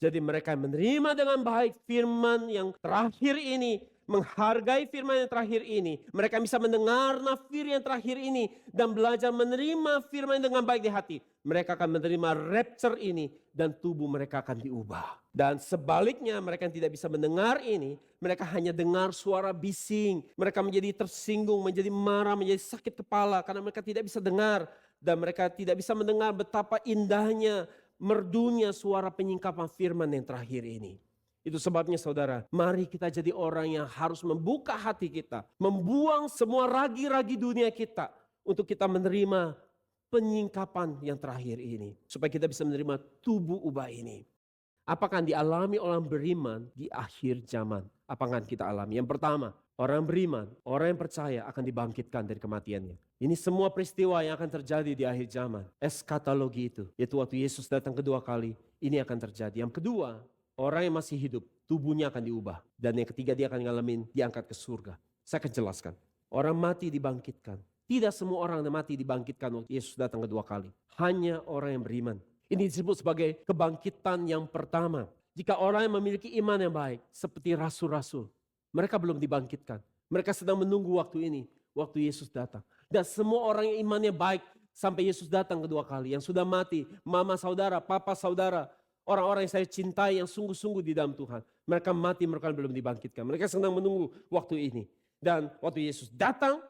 Jadi mereka menerima dengan baik firman yang terakhir ini, menghargai firman yang terakhir ini. Mereka bisa mendengar nafir yang terakhir ini dan belajar menerima firman dengan baik di hati. Mereka akan menerima rapture ini dan tubuh mereka akan diubah. Dan sebaliknya mereka yang tidak bisa mendengar ini, mereka hanya dengar suara bising. Mereka menjadi tersinggung, menjadi marah, menjadi sakit kepala karena mereka tidak bisa dengar. Dan mereka tidak bisa mendengar betapa indahnya, merdunya suara penyingkapan firman yang terakhir ini. Itu sebabnya saudara, mari kita jadi orang yang harus membuka hati kita. Membuang semua ragi-ragi dunia kita. Untuk kita menerima penyingkapan yang terakhir ini. Supaya kita bisa menerima tubuh ubah ini. Apakah yang dialami orang beriman di akhir zaman? Apa yang kita alami? Yang pertama, orang beriman, orang yang percaya akan dibangkitkan dari kematiannya. Ini semua peristiwa yang akan terjadi di akhir zaman. Eskatologi itu, yaitu waktu Yesus datang kedua kali, ini akan terjadi. Yang kedua, orang yang masih hidup, tubuhnya akan diubah. Dan yang ketiga, dia akan ngalamin diangkat ke surga. Saya akan jelaskan. Orang mati dibangkitkan. Tidak semua orang yang mati dibangkitkan waktu Yesus datang kedua kali. Hanya orang yang beriman. Ini disebut sebagai kebangkitan yang pertama. Jika orang yang memiliki iman yang baik, seperti rasul-rasul, mereka belum dibangkitkan. Mereka sedang menunggu waktu ini, waktu Yesus datang. Dan semua orang yang imannya baik, sampai Yesus datang kedua kali, yang sudah mati, mama saudara, papa saudara, orang-orang yang saya cintai, yang sungguh-sungguh di dalam Tuhan. Mereka mati, mereka belum dibangkitkan. Mereka sedang menunggu waktu ini. Dan waktu Yesus datang,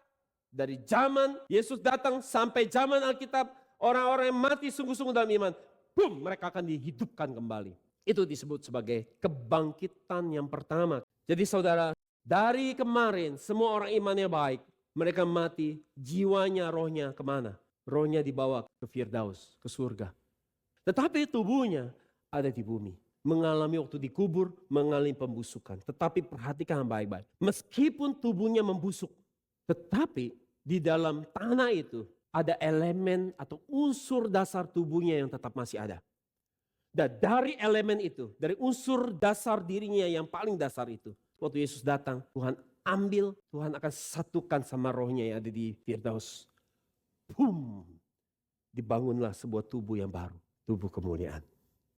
dari zaman Yesus datang sampai zaman Alkitab, orang-orang yang mati sungguh-sungguh dalam iman, boom, mereka akan dihidupkan kembali. Itu disebut sebagai kebangkitan yang pertama. Jadi saudara, dari kemarin semua orang imannya baik, mereka mati, jiwanya, rohnya kemana? Rohnya dibawa ke Firdaus, ke surga. Tetapi tubuhnya ada di bumi. Mengalami waktu dikubur, mengalami pembusukan. Tetapi perhatikan baik-baik. Meskipun tubuhnya membusuk, tetapi di dalam tanah itu ada elemen atau unsur dasar tubuhnya yang tetap masih ada. Dan dari elemen itu, dari unsur dasar dirinya yang paling dasar itu, waktu Yesus datang, Tuhan ambil, Tuhan akan satukan sama rohnya yang ada di Firdaus. Boom! Dibangunlah sebuah tubuh yang baru, tubuh kemuliaan.